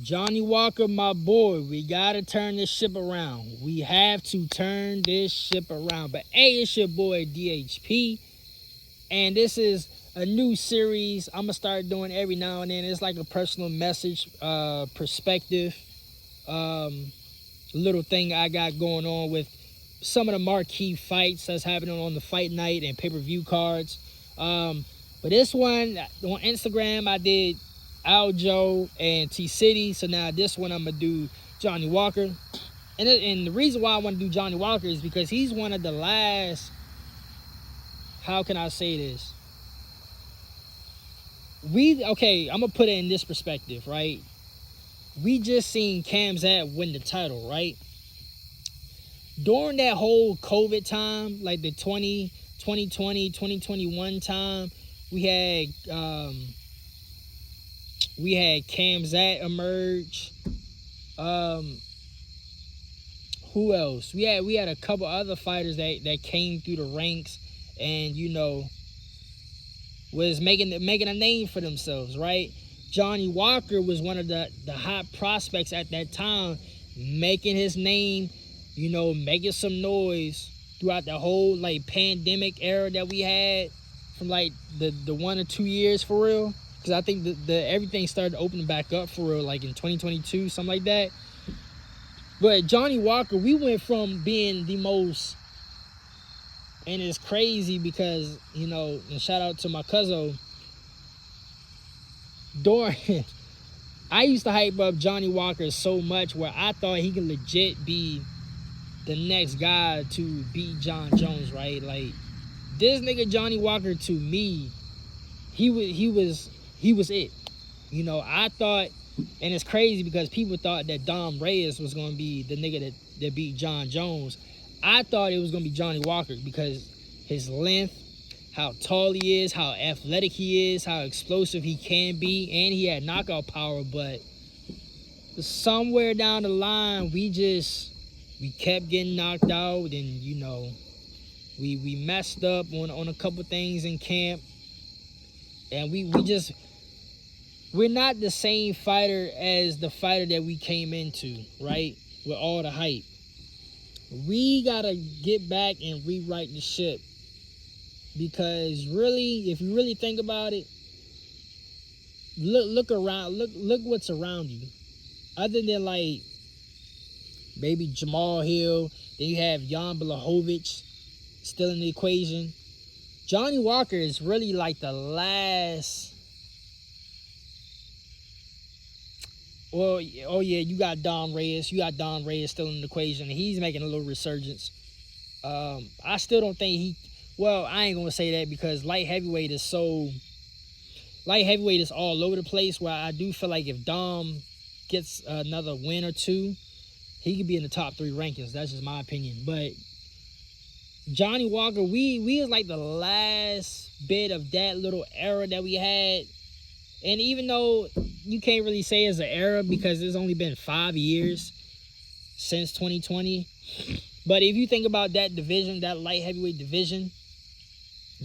Johnny Walker, my boy, we gotta turn this ship around. We have to turn this ship around. But hey, it's your boy DHP, and this is a new series I'm gonna start doing every now and then. It's like a personal message, perspective, um, little thing I got going on with some of the marquee fights that's happening on the fight night and pay-per-view cards. But this one on Instagram, I did Aljo and T City. So now this one I'm gonna do Johnny Walker. And the reason why I want to do Johnny Walker is because he's one of the last. How can I say this? I'm gonna put it in this perspective, right? We just seen Khamzat win the title, right? During that whole COVID time, like the 2020, 2021 time, we had Khamzat emerge. Who else? We had a couple other fighters that came through the ranks and was making a name for themselves, right? Johnny Walker was one of the hot prospects at that time, making his name, making some noise throughout the whole like pandemic era that we had from like the 1 or 2 years for real. Because I think the everything started opening back up for real, like in 2022, something like that. But Johnny Walker, we went from being the most, and it's crazy because, and shout out to my cousin, during, I used to hype up Johnny Walker so much where I thought he could legit be the next guy to beat John Jones, right? Like, this nigga Johnny Walker, to me, he was it. I thought, and it's crazy because people thought that Dom Reyes was gonna be the nigga that beat John Jones. I thought it was gonna be Johnny Walker because his length, how tall he is, how athletic he is, how explosive he can be, and he had knockout power. But somewhere down the line, we kept getting knocked out, and we messed up on a couple things in camp, and we're not the same fighter as the fighter that we came into, right? With all the hype. We gotta get back and rewrite the ship. Because really, if you really think about it, look around, look what's around you. Other than like maybe Jamal Hill, then you have Jan Blachowicz still in the equation. Johnny Walker is really like the last. Well, oh yeah, you got Don Reyes. You got Don Reyes still in the equation. He's making a little resurgence. I still don't think he. Well, I ain't gonna say that because light heavyweight is all over the place. Where I do feel like if Dom gets another win or two, he could be in the top 3 rankings. That's just my opinion. But Johnny Walker, we is like the last bit of that little era that we had. And even though you can't really say it's an era because it's only been 5 years since 2020. But if you think about that division, that light heavyweight division,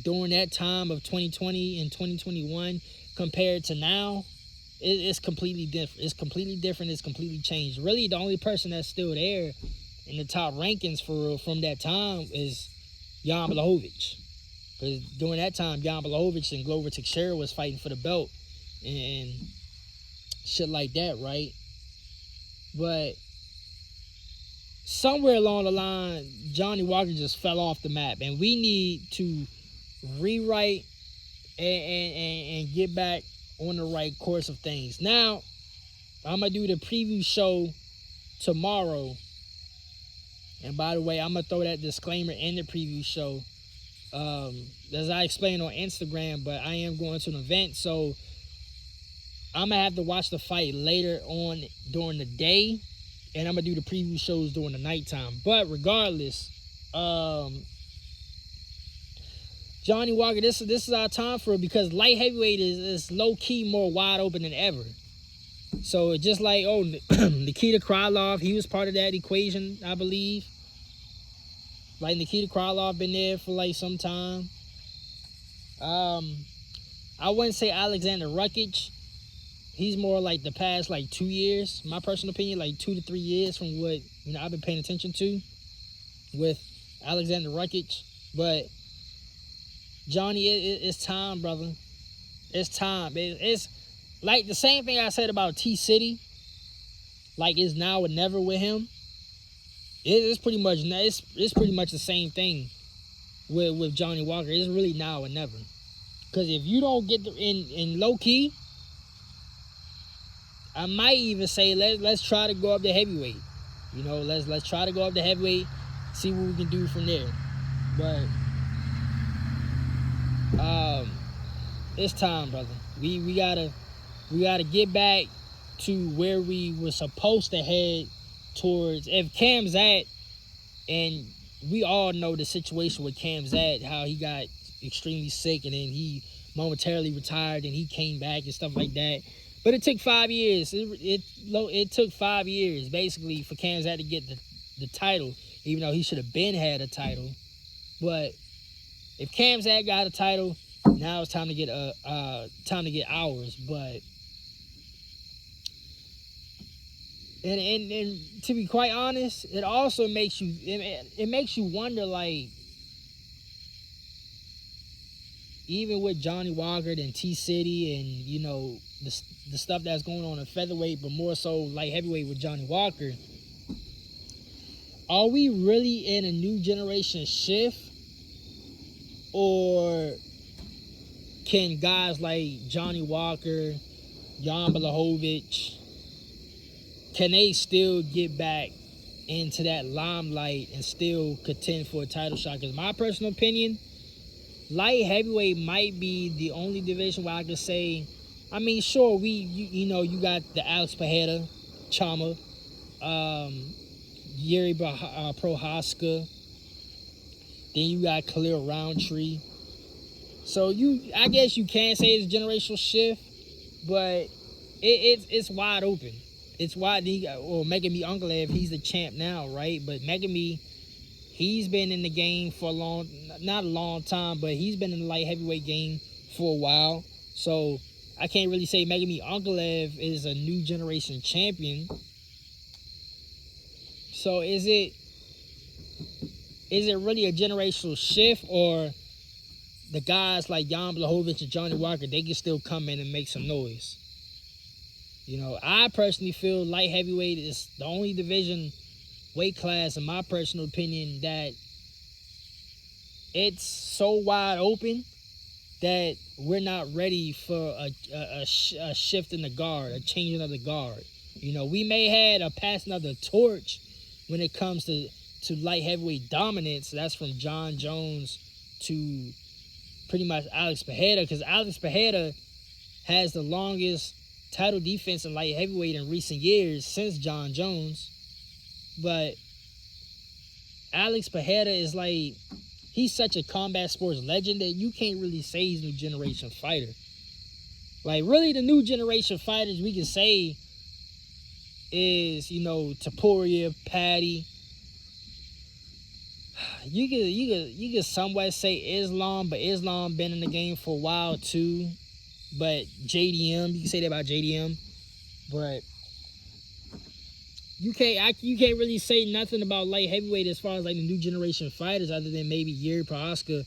during that time of 2020 and 2021 compared to now, it's completely different. It's completely different. It's completely changed. Really, the only person that's still there in the top rankings for real from that time is Jan Blachowicz. Because during that time, Jan Blachowicz and Glover Teixeira was fighting for the belt and shit like that, right? But somewhere along the line, Johnny Walker just fell off the map, and we need to rewrite and get back on the right course of things. Now, I'm gonna do the preview show tomorrow, and by the way, I'm gonna throw that disclaimer in the preview show, as I explained on Instagram. But I am going to an event, so I'm gonna have to watch the fight later on during the day, and I'm gonna do the preview shows during the nighttime. But regardless, Johnny Walker, this is our time for it because light heavyweight is low key more wide open than ever. So just like Nikita Krylov, he was part of that equation, I believe. Like Nikita Krylov been there for like some time. I wouldn't say Alexander Rukic he's more like the past like 2 years, my personal opinion, like 2 to 3 years from what I've been paying attention to with Alexander Rukic. But Johnny, it's time, brother. It's time. It's like the same thing I said about T City. Like it's now or never with him. It's pretty much the same thing with Johnny Walker. It's really now or never. Because if you don't get in low key, I might even say let's try to go up to heavyweight. Let's try to go up to heavyweight, see what we can do from there. But it's time, brother. We gotta get back to where we were supposed to head towards. If Cam's at, and we all know the situation with Cam's at, how he got extremely sick and then he momentarily retired and he came back and stuff like that. But it took 5 years. It took 5 years basically for Cam's at to get the title, even though he should have been had a title. But if Cam's at got a title, now it's time to get ours. But and to be quite honest, it also makes you wonder, like, even with Johnny Walker and T City and the stuff that's going on in featherweight, but more so light heavyweight with Johnny Walker, are we really in a new generation shift? Or can guys like Johnny Walker, Jan Blachowicz, can they still get back into that limelight and still contend for a title shot? Because my personal opinion, light heavyweight might be the only division where I could say, I mean, sure, you got the Alex Pereira, Chama, Yuri Prohaska, then you got Khalil Roundtree. So I guess you can say it's a generational shift, but it's wide open. It's wide. Megami Unkalev, he's the champ now, right? But Megami, he's been in the game for not a long time, but he's been in the light heavyweight game for a while. So I can't really say Megami Unkalev is a new generation champion. So is it really a generational shift, or the guys like Jan Blachowicz and Johnny Walker, they can still come in and make some noise? I personally feel light heavyweight is the only division, weight class, in my personal opinion, that it's so wide open that we're not ready for a shift in the guard, a changing of the guard. We may have a passing of the torch when it comes to light heavyweight dominance. That's from John Jones to pretty much Alex Pereira, because Alex Pereira has the longest title defense in light heavyweight in recent years since John Jones. But Alex Pereira is like, he's such a combat sports legend that you can't really say he's a new generation fighter. Like, really, the new generation fighters we can say is, Topuria, Patty. You could somewhat say Islam, but Islam been in the game for a while too. But JDM, you can say that about JDM, but you can't really say nothing about light heavyweight as far as like the new generation fighters, other than maybe Yuri Prohaska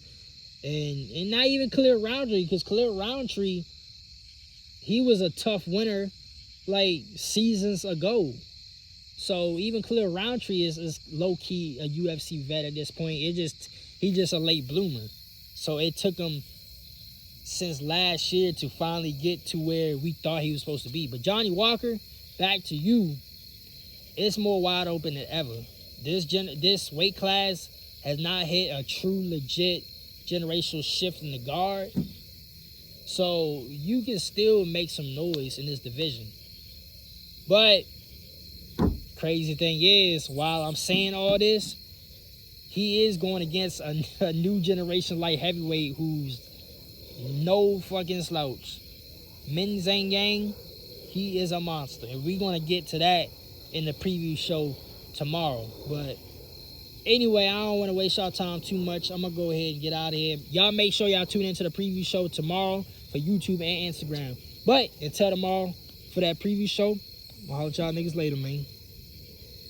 and not even Khalil Roundtree, because Khalil Roundtree, he was a tough winner like seasons ago. So even Khalil Roundtree is low key a UFC vet at this point. He's just a late bloomer. So it took him since last year to finally get to where we thought he was supposed to be. But Johnny Walker, back to you, it's more wide open than ever. This weight class has not hit a true, legit generational shift in the guard. So you can still make some noise in this division. But crazy thing is, while I'm saying all this, he is going against a new generation light heavyweight who's no fucking slouch. Min Zhang Yang, he is a monster. And we're going to get to that in the preview show tomorrow. But anyway, I don't want to waste y'all time too much. I'm going to go ahead and get out of here. Y'all make sure y'all tune into the preview show tomorrow for YouTube and Instagram. But until tomorrow, for that preview show. I'll holler at y'all niggas later, man.